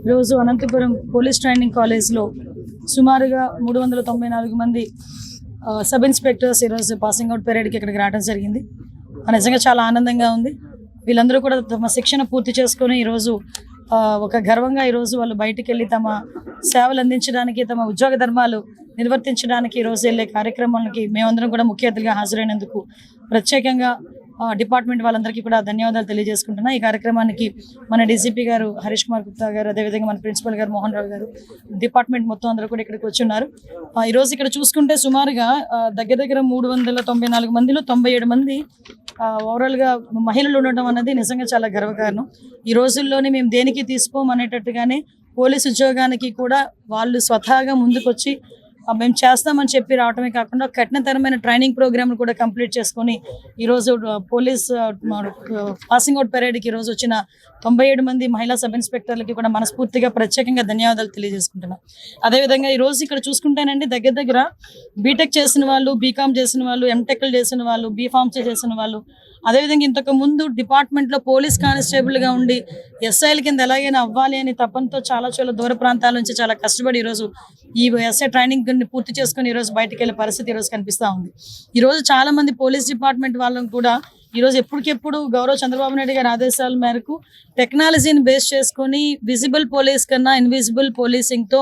ఈరోజు Anantapuram police training కాలేజ్లో సుమారుగా 394 మంది సబ్ ఇన్స్పెక్టర్స్ ఈరోజు పాసింగ్ అవుట్ పరేడ్కి ఇక్కడికి రావడం జరిగింది. నిజంగా చాలా ఆనందంగా ఉంది. వీళ్ళందరూ కూడా తమ శిక్షణ పూర్తి చేసుకొని ఈరోజు ఒక గర్వంగా ఈరోజు వాళ్ళు బయటికి వెళ్ళి తమ సేవలు అందించడానికి, తమ ఉద్యోగ ధర్మాలు నిర్వర్తించడానికి ఈరోజు వెళ్ళే కార్యక్రమాలకి మేమందరం కూడా ముఖ్య అతిథిగా హాజరైనందుకు ప్రత్యేకంగా డిపార్ట్మెంట్ వాళ్ళందరికీ కూడా ధన్యవాదాలు తెలియజేసుకుంటున్నా. ఈ కార్యక్రమానికి మన డీసీపీ గారు హరీష్ కుమార్ గుప్తా గారు, అదేవిధంగా మన ప్రిన్సిపల్ గారు మోహన్ రావు గారు, డిపార్ట్మెంట్ మొత్తం అందరూ కూడా ఇక్కడికి వచ్చి ఉన్నారు. ఈరోజు ఇక్కడ చూసుకుంటే సుమారుగా దగ్గర 394 మందిలో 97 మంది ఓవరాల్గా మహిళలు ఉండడం అన్నది నిజంగా చాలా గర్వకారణం. ఈ రోజుల్లోనే మేము దేనికి తీసుకోం అనేటట్టుగానే పోలీసు ఉద్యోగానికి కూడా వాళ్ళు స్వతహాగా ముందుకొచ్చి మేము చేస్తామని చెప్పి రావటమే కాకుండా కఠినతరమైన ట్రైనింగ్ ప్రోగ్రామ్ కూడా కంప్లీట్ చేసుకొని ఈరోజు పోలీస్ పాసింగ్ అవుట్ పరేడ్కి ఈరోజు వచ్చిన 97 మంది మహిళా సబ్ ఇన్స్పెక్టర్లకి కూడా మనస్ఫూర్తిగా ప్రత్యేకంగా ధన్యవాదాలు తెలియజేసుకుంటున్నాం. అదేవిధంగా ఈరోజు ఇక్కడ చూసుకుంటేనండి దగ్గర బీటెక్ చేసిన వాళ్ళు, బీకామ్ చేసిన వాళ్ళు, ఎంటెక్లు చేసిన వాళ్ళు, బీఫార్మ్స్ చేసిన వాళ్ళు, అదేవిధంగా ఇంతకు ముందు డిపార్ట్మెంట్లో పోలీస్ కానిస్టేబుల్గా ఉండి ఎస్ఐల కింద ఎలాగైనా అవ్వాలి అని తపంతో చాలా దూర ప్రాంతాల నుంచి చాలా కష్టపడి ఈరోజు ఈ ఎస్ఐ ట్రైనింగ్ పూర్తి చేసుకుని ఈరోజు బయటకు వెళ్ళే పరిస్థితి ఈరోజు కనిపిస్తూ ఉంది. ఈరోజు చాలా మంది పోలీస్ డిపార్ట్మెంట్ వాళ్ళని కూడా ఈరోజు ఎప్పటికెప్పుడు గౌరవ చంద్రబాబు నాయుడు గారి ఆదేశాల మేరకు టెక్నాలజీని బేస్ చేసుకొని విజిబుల్ పోలీస్ కన్నా ఇన్విజిబుల్ పోలీసింగ్తో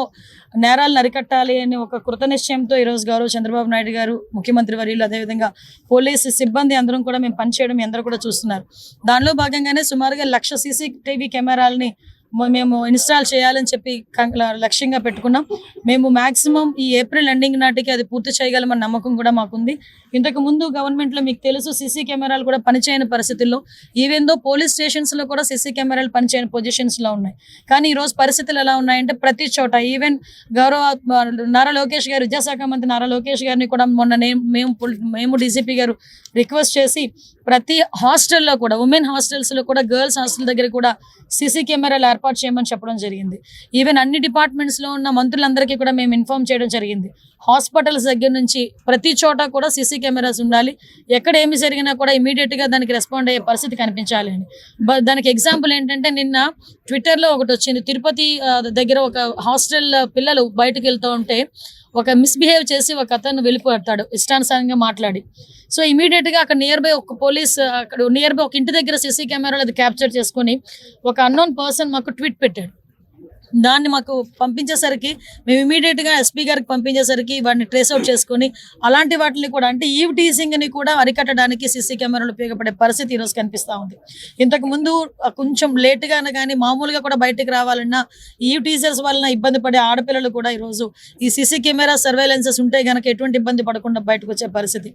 నేరాలను అరికట్టాలి అని ఒక కృత నిశ్చయంతో ఈరోజు గౌరవ చంద్రబాబు నాయుడు గారు, ముఖ్యమంత్రి వర్యులు, అదేవిధంగా పోలీసు సిబ్బంది అందరం కూడా మేము పనిచేయడం అందరూ కూడా చూస్తున్నారు. దానిలో భాగంగానే సుమారుగా 1,00,000 CCTV కెమెరాలని మేము ఇన్స్టాల్ చేయాలని చెప్పి లక్ష్యంగా పెట్టుకున్నాం. మేము మ్యాక్సిమం ఈ ఏప్రిల్ ఎండింగ్ నాటికి అది పూర్తి చేయగలమన్న నమ్మకం కూడా మాకుంది. ఇంతకు ముందు గవర్నమెంట్లో మీకు తెలుసు సీసీ కెమెరాలు కూడా పనిచేయని పరిస్థితుల్లో, ఈవెందో పోలీస్ స్టేషన్స్లో కూడా సీసీ కెమెరాలు పనిచేయని పొజిషన్స్లో ఉన్నాయి. కానీ ఈరోజు పరిస్థితులు ఎలా ఉన్నాయంటే ప్రతి చోట ఈవెన్ గౌరవ నారా లోకేష్ గారు, విద్యాశాఖ మంత్రి నారా లోకేష్ గారిని కూడా మొన్న మేము డీసీపీ గారు రిక్వెస్ట్ చేసి ప్రతి హాస్టల్లో కూడా, ఉమెన్ హాస్టల్స్లో కూడా, గర్ల్స్ హాస్టల్ దగ్గర కూడా సీసీ కెమెరాలు ఏర్పాటు చేయమని చెప్పడం జరిగింది. ఈవెన్ అన్ని డిపార్ట్మెంట్స్లో ఉన్న మంత్రులందరికీ కూడా మేము ఇన్ఫార్మ్ చేయడం జరిగింది. హాస్పిటల్స్ దగ్గర నుంచి ప్రతి చోట కూడా సీసీ కెమెరాస్ ఉండాలి. ఎక్కడ ఏమి జరిగినా కూడా ఇమీడియట్గా దానికి రెస్పాండ్ అయ్యే పరిస్థితి కనిపించాలి అని. దానికి ఎగ్జాంపుల్ ఏంటంటే నిన్న ట్విట్టర్లో ఒకటి వచ్చింది. తిరుపతి దగ్గర ఒక హాస్టల్ పిల్లలు బయటకు వెళ్తూ ఉంటే ఒక మిస్బిహేవ్ చేసి ఒక అతను వెళ్ళిపోతాడు ఇష్టానుసారంగా మాట్లాడి. సో ఇమీడియట్గా అక్కడ నియర్ బై ఒక పోలీస్, అక్కడ నియర్ బై ఒక ఇంటి దగ్గర సీసీ కెమెరాలు అది క్యాప్చర్ చేసుకొని ఒక అన్నోన్ పర్సన్ మాకు ట్వీట్ పెట్టాడు. దాన్ని మాకు పంపించేసరికి మేము ఇమీడియట్గా ఎస్పీ గారికి పంపించేసరికి వాటిని ట్రేస్ అవుట్ చేసుకొని అలాంటి వాటిని కూడా, అంటే ఈవ్ టీజింగ్ని కూడా అరికట్టడానికి సీసీ కెమెరాలు ఉపయోగపడే పరిస్థితి ఈరోజు కనిపిస్తూ ఉంది. ఇంతకుముందు కొంచెం లేట్గానే కానీ మామూలుగా కూడా బయటకు రావాలన్నా ఈవ్ టీజర్స్ వలన ఇబ్బంది పడే ఆడపిల్లలు కూడా ఈరోజు ఈ సీసీ కెమెరా సర్వేలెన్సెస్ ఉంటే కనుక ఎటువంటి ఇబ్బంది పడకుండా బయటకు వచ్చే పరిస్థితి.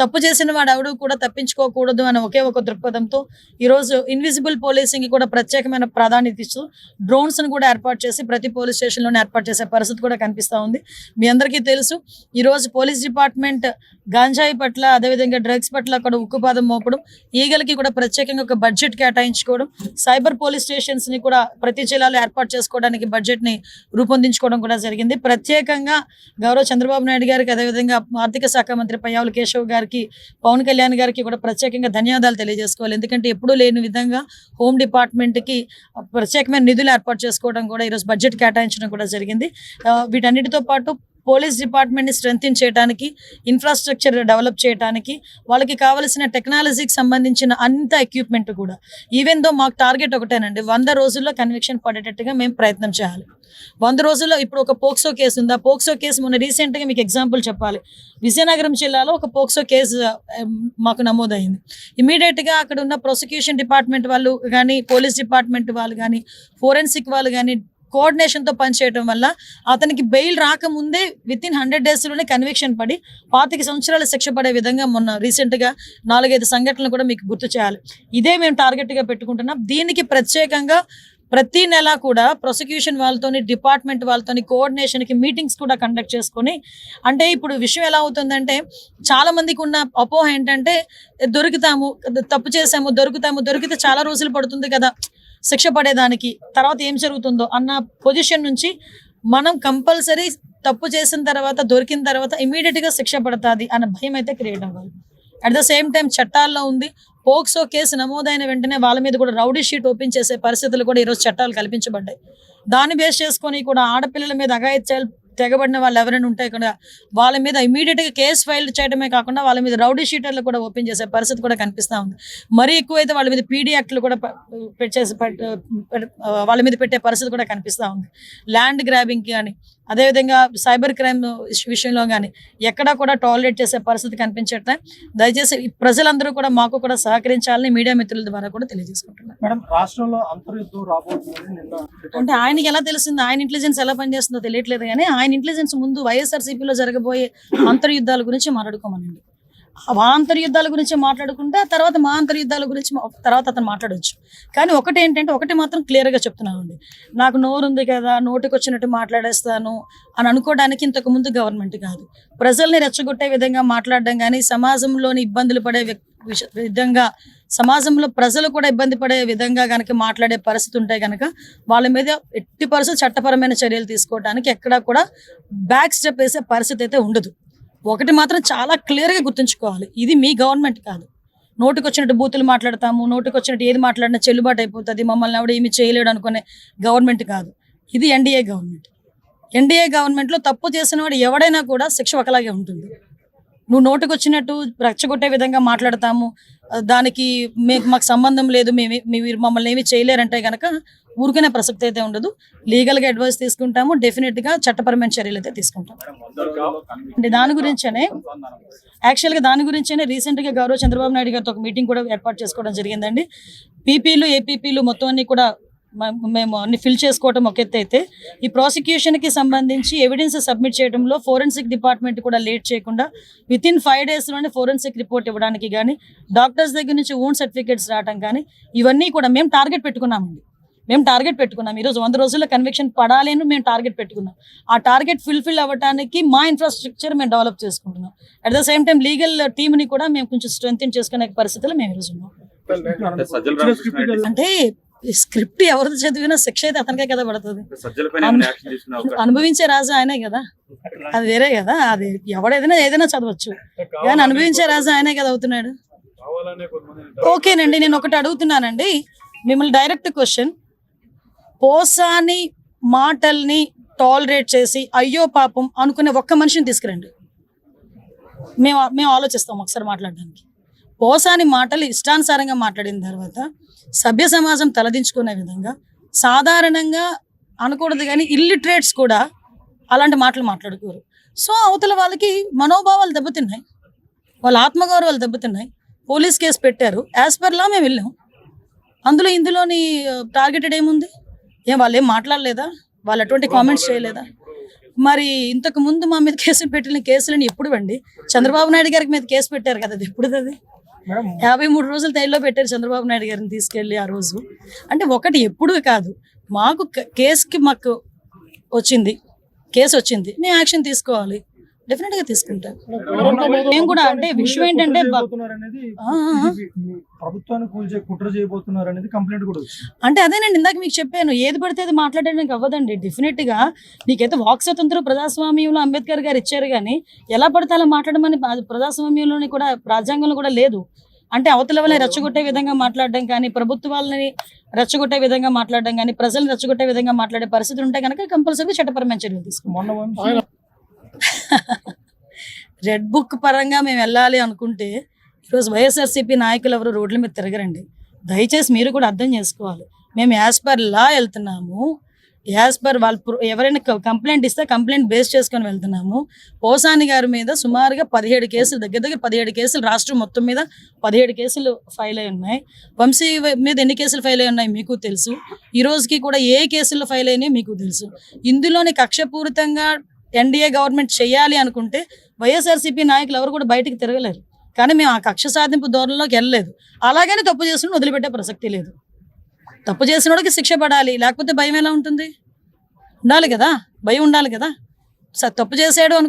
తప్పు చేసిన వాడు ఎవడు కూడా తప్పించుకోకూడదు అనే ఒకే ఒక దృక్పథంతో ఈరోజు ఇన్విజిబుల్ పోలీసింగ్ కూడా ప్రత్యేకమైన ప్రాధాన్యత ఇస్తూ డ్రోన్స్ను కూడా ఏర్పాటు చేసి ప్రతి పోలీస్ స్టేషన్లోనే ఏర్పాటు చేసే పరిస్థితి కూడా కనిపిస్తూ ఉంది. మీ అందరికీ తెలుసు ఈరోజు పోలీస్ డిపార్ట్మెంట్ గాంజాయి పట్ల, అదేవిధంగా డ్రగ్స్ పట్ల కూడా ఉక్కుపాదం మోపడం, ఈగలకి కూడా ప్రత్యేకంగా ఒక బడ్జెట్ కేటాయించుకోవడం, సైబర్ పోలీస్ స్టేషన్స్ని కూడా ప్రతి జిల్లాలో ఏర్పాటు చేసుకోవడానికి బడ్జెట్ని రూపొందించుకోవడం కూడా జరిగింది. ప్రత్యేకంగా గౌరవ చంద్రబాబు నాయుడు గారికి, అదేవిధంగా ఆర్థిక శాఖ మంత్రి పయ్యావుల కేశవ్ గారికి, పవన్ కళ్యాణ్ గారికి కూడా ప్రత్యేకంగా ధన్యవాదాలు తెలియజేసుకోవాలి. ఎందుకంటే ఎప్పుడూ లేని విధంగా హోమ్ డిపార్ట్మెంట్కి ప్రత్యేకమైన నిధులు ఏర్పాటు చేసుకోవడం కూడా ఈరోజు బడ్జెట్ కేటాయించడం కూడా జరిగింది. వీటన్నిటితో పాటు పోలీస్ డిపార్ట్మెంట్ని స్ట్రెంథెన్ చేయడానికి, ఇన్ఫ్రాస్ట్రక్చర్ డెవలప్ చేయడానికి, వాళ్ళకి కావాల్సిన టెక్నాలజీకి సంబంధించిన అంత ఎక్విప్మెంట్ కూడా, ఈవెన్ దో మాకు టార్గెట్ ఒకటేనండి, 100 రోజుల్లో కన్విక్షన్ పడేటట్టుగా మేము ప్రయత్నం చేయాలి. 100 రోజుల్లో ఇప్పుడు ఒక పోక్సో కేసు ఉంది. ఆ పోక్సో కేసు మొన్న రీసెంట్గా మీకు ఎగ్జాంపుల్ చెప్పాలి, విజయనగరం జిల్లాలో ఒక పోక్సో కేసు మాకు నమోదైంది. ఇమీడియట్గా అక్కడ ఉన్న ప్రాసిక్యూషన్ డిపార్ట్మెంట్ వాళ్ళు కానీ, పోలీస్ డిపార్ట్మెంట్ వాళ్ళు కానీ, ఫోరెన్సిక్ వాళ్ళు కానీ కోఆర్డినేషన్తో పనిచేయడం వల్ల అతనికి బెయిల్ రాకముందే వితిన్ 100 డేస్లోనే కన్విక్షన్ పడి 25 సంవత్సరాల శిక్ష పడే విధంగా మొన్న రీసెంట్గా 4-5 సంఘటనలు కూడా మీకు గుర్తు చేయాలి. ఇదే మేము టార్గెట్గా పెట్టుకుంటున్నాం. దీనికి ప్రత్యేకంగా ప్రతి నెల కూడా ప్రాసిక్యూషన్ వాళ్ళతోని, డిపార్ట్మెంట్ వాళ్ళతోని కోఆర్డినేషన్కి మీటింగ్స్ కూడా కండక్ట్ చేసుకొని, అంటే ఇప్పుడు విషయం ఎలా అవుతుందంటే చాలా మందికి ఉన్న అపోహ ఏంటంటే దొరుకుతాము, తప్పు చేసాము, దొరికితే చాలా రోజులు పడుతుంది కదా శిక్ష పడేదానికి, తర్వాత ఏం జరుగుతుందో అన్న పొజిషన్ నుంచి మనం కంపల్సరీ తప్పు చేసిన తర్వాత, దొరికిన తర్వాత ఇమీడియట్గా శిక్ష పడుతుంది అన్న భయం అయితే క్రియేట్ అవ్వాలి. అట్ ద సేమ్ టైం చట్టాల్లో ఉంది, పోక్సో కేసు నమోదైన వెంటనే వాళ్ళ మీద కూడా రౌడీ షీట్ ఓపెన్ చేసే పరిస్థితులు కూడా ఈరోజు చట్టాలు కల్పించబడ్డాయి. దాన్ని బేస్ చేసుకొని కూడా ఆడపిల్లల మీద అఘాయిత్యాలు తెగబడిన వాళ్ళు ఎవరైనా ఉంటే కూడా వాళ్ళ మీద ఇమీడియట్గా కేసు ఫైల్ చేయడమే కాకుండా వాళ్ళ మీద రౌడీ షీటర్లు కూడా ఓపెన్ చేసే పరిస్థితి కూడా కనిపిస్తూ ఉంది. మరీ ఎక్కువైతే వాళ్ళ మీద పీడీ యాక్ట్లు కూడా వాళ్ళ మీద పెట్టే పరిస్థితి కూడా కనిపిస్తూ ఉంది. ల్యాండ్ గ్రాబింగ్ కానీ అదేవిధంగా సైబర్ క్రైమ్ విషయంలో కానీ ఎక్కడా కూడా టాలరేట్ చేసే పరిస్థితి కనిపించట్లే. దయచేసి ప్రజలందరూ కూడా మాకు కూడా సహకరించాలని మీడియా మిత్రుల ద్వారా కూడా తెలియజేసుకుంటున్నారు. మేడం, రాష్ట్రంలో అంతర్యుద్ధం రాబోతుందని నిన్న అంటే ఆయనకి ఎలా తెలిసింది, ఆయన ఇంటెలిజెన్స్ ఎలా పనిచేస్తుందో తెలియట్లేదు. కానీ ఆయన ఇంటెలిజెన్స్ ముందు వైఎస్ఆర్సీపీలో జరగబోయే అంతర్యుద్ధాల గురించి మాట్లాడుకోమనండి. ఆ అంతర్యుద్ధాల గురించి మాట్లాడుకుంటే తర్వాత మా అంతర్యుద్ధాల గురించి తర్వాత అతను మాట్లాడవచ్చు. కానీ ఒకటి మాత్రం క్లియర్గా చెప్తున్నానండి, నాకు నోరు ఉంది కదా నోటికి వచ్చినట్టు మాట్లాడేస్తాను అని అనుకోవడానికి ఇంతకు ముందు గవర్నమెంట్ కాదు, ప్రజల్ని రెచ్చగొట్టే విధంగా మాట్లాడడం కానీ సమాజంలోని ఇబ్బందులు పడే విధంగా సమాజంలో ప్రజలు కూడా ఇబ్బంది పడే విధంగా కనుక మాట్లాడే పరిస్థితి ఉంటే కనుక వాళ్ళ మీద ఎట్టి పరిస్థితి చట్టపరమైన చర్యలు తీసుకోవడానికి ఎక్కడా కూడా బ్యాక్ స్టెప్ వేసే పరిస్థితి అయితే ఉండదు. ఒకటి మాత్రం చాలా క్లియర్గా గుర్తుంచుకోవాలి, ఇది మీ గవర్నమెంట్ కాదు. నోటికి వచ్చినట్టు బూతులు మాట్లాడతాము, నోటికి వచ్చినట్టు ఏది మాట్లాడినా చెల్లుబాటు అయిపోతుంది, మమ్మల్ని ఎవడ ఏమి చేయలేడు అనుకునే గవర్నమెంట్ కాదు. ఇది ఎన్డీఏ గవర్నమెంట్. ఎన్డీఏ గవర్నమెంట్లో తప్పు చేసిన వాడు ఎవడైనా కూడా శిక్ష ఒకలాగే ఉంటుంది. నువ్వు నోటికి వచ్చినట్టు రెచ్చగొట్టే విధంగా మాట్లాడతాము, దానికి మాకు సంబంధం లేదు, మీరు మమ్మల్ని ఏమి చేయలేరంటే కనుక ఊరుకునే ప్రసక్తి అయితే ఉండదు. లీగల్గా అడ్వైస్ తీసుకుంటాము, డెఫినెట్గా చట్టపరమైన చర్యలు అయితే తీసుకుంటాం. అంటే దాని గురించేనే రీసెంట్గా గౌరవ చంద్రబాబు నాయుడు గారితో ఒక మీటింగ్ కూడా ఏర్పాటు చేసుకోవడం జరిగిందండి. పీపీలు ఏపీపీలు మొత్తం అన్ని కూడా మేము అన్ని ఫిల్ చేసుకోవటం ఒక ఎత్తు అయితే, ఈ ప్రాసిక్యూషన్కి సంబంధించి ఎవిడెన్స్ సబ్మిట్ చేయడంలో ఫోరెన్సిక్ డిపార్ట్మెంట్ కూడా లేట్ చేయకుండా వితిన్ 5 daysలోనే ఫోరెన్సిక్ రిపోర్ట్ ఇవ్వడానికి కానీ డాక్టర్స్ దగ్గర నుంచి ఓన్ సర్టిఫికేట్స్ రావడం కానీ ఇవన్నీ కూడా మేము టార్గెట్ పెట్టుకున్నాం. ఈరోజు 100 రోజుల్లో కన్విక్షన్ పడాలి అని మేము టార్గెట్ పెట్టుకున్నాం. ఆ టార్గెట్ ఫుల్ఫిల్ అవ్వడానికి మా ఇన్ఫ్రాస్ట్రక్చర్ మేము డెవలప్ చేసుకుంటున్నాం. At the same time legal టీమ్ని కూడా మేము కొంచెం స్ట్రెంథెన్ చేసుకునే పరిస్థితులు మేము ఈరోజు ఉన్నాం. అంటే స్క్రిప్ట్ ఎవరిది చదివినా శిక్ష అయితే అతనికే కదా పడుతుంది. అనుభవించే రాజు ఆయనే కదా, అది వేరే కదా. అది ఏదైనా చదవచ్చు, కానీ అనుభవించే రాజు ఆయనే కదా అవుతున్నాడు. ఓకేనండి, నేను ఒకటి అడుగుతున్నానండి మిమ్మల్ని, డైరెక్ట్ క్వశ్చన్. పోసాని మాటల్ని టాలరేట్ చేసి అయ్యో పాపం అనుకునే ఒక్క మనిషిని తీసుకురండి, మేము ఆలోచిస్తాం ఒకసారి మాట్లాడడానికి. పోసాని మాటలు ఇష్టానుసారంగా మాట్లాడిన తర్వాత సభ్య సమాజం తలదించుకునే విధంగా సాధారణంగా అనకూడదు కానీ ఇల్లిటరేట్స్ కూడా అలాంటి మాటలు మాట్లాడుకోరు. సో అవతల వాళ్ళకి మనోభావాలు దెబ్బతిన్నాయి, వాళ్ళ ఆత్మగౌరవాలు దెబ్బతిన్నాయి. పోలీస్ కేసు పెట్టారు, యాజ్ పర్ లా మేము వెళ్ళాం. ఇందులోని టార్గెటెడ్ ఏముంది? వాళ్ళు ఏం మాట్లాడలేదా? వాళ్ళు అటువంటి కామెంట్స్ చేయలేదా? మరి ఇంతకు ముందు మా మీద కేసులు పెట్టిన కేసులని ఎప్పుడు అండి? చంద్రబాబు నాయుడు గారికి మీద కేసు పెట్టారు కదా, అది ఎప్పుడు? అది 53 రోజులు తైల్లో పెట్టారు చంద్రబాబు నాయుడు గారిని తీసుకెళ్ళి ఆ రోజు. అంటే ఒకటి ఎప్పుడు కాదు, మాకు మాకు కేసు వచ్చింది, మేము యాక్షన్ తీసుకోవాలి, డెఫినెట్గా తీసుకుంటాం. మేము కూడా అంటే విషయం ఏంటంటే ప్రభుత్వాన్ని కూల్చే కుట్ర చేయబోతున్నారు అనేది కంప్లైంట్ కూడా అంటే అదేనండి, ఇందాక మీకు చెప్పాను, ఏది పడితే అది మాట్లాడడానికి అవ్వదండి. డెఫినెట్గా నీకైతే వాక్ స్వతంత్రం ప్రజాస్వామ్యంలో అంబేద్కర్ గారు ఇచ్చారు, కానీ ఎలా పడితే అలా మాట్లాడమని ప్రజాస్వామ్యంలోని కూడా రాజ్యాంగంలో కూడా లేదు. అంటే అవతల వాళ్ళని రెచ్చగొట్టే విధంగా మాట్లాడడం కానీ, ప్రభుత్వాలని రెచ్చగొట్టే విధంగా మాట్లాడడం కానీ, ప్రజలను రెచ్చగొట్టే విధంగా మాట్లాడే పరిస్థితులు ఉంటే కనుక కంపల్సరీ చట్టపరమైన చర్యలు తీసుకుంటాం. రెడ్ బుక్ పరంగా మేము వెళ్ళాలి అనుకుంటే ఈరోజు వైఎస్ఆర్సీపీ నాయకులు ఎవరు రోడ్ల మీద తిరగరండి. దయచేసి మీరు కూడా అర్థం చేసుకోవాలి, మేము యాజ్ పర్ లా వెళ్తున్నాము, యాజ్ పర్ వాళ్ళు ఎవరైనా కంప్లైంట్ ఇస్తే కంప్లైంట్ బేస్ చేసుకొని వెళ్తున్నాము. పోసాని గారి మీద సుమారుగా 17 కేసులు, దగ్గర 17 కేసులు రాష్ట్రం మొత్తం మీద 17 కేసులు ఫైల్ అయి ఉన్నాయి. వంశీ మీద ఎన్ని కేసులు ఫైల్ అయి ఉన్నాయి మీకు తెలుసు, ఈ రోజుకి కూడా ఏ కేసులు ఫైల్ అయినాయి మీకు తెలుసు. ఇందులోని కక్షపూరితంగా ఎన్డీఏ గవర్నమెంట్ చేయాలి అనుకుంటే వైఎస్ఆర్సీపీ నాయకులు ఎవరు కూడా బయటికి తిరగలేరు. కానీ మేము ఆ కక్ష సాధింపు ధోరణిలోకి వెళ్ళలేదు. అలాగని తప్పు చేసిన వదిలిపెట్టే ప్రసక్తి లేదు. తప్పు చేసిన వాడికి శిక్ష పడాలి, లేకపోతే భయం ఎలా ఉంటుంది? ఉండాలి కదా, భయం ఉండాలి కదా. తప్పు చేసాడు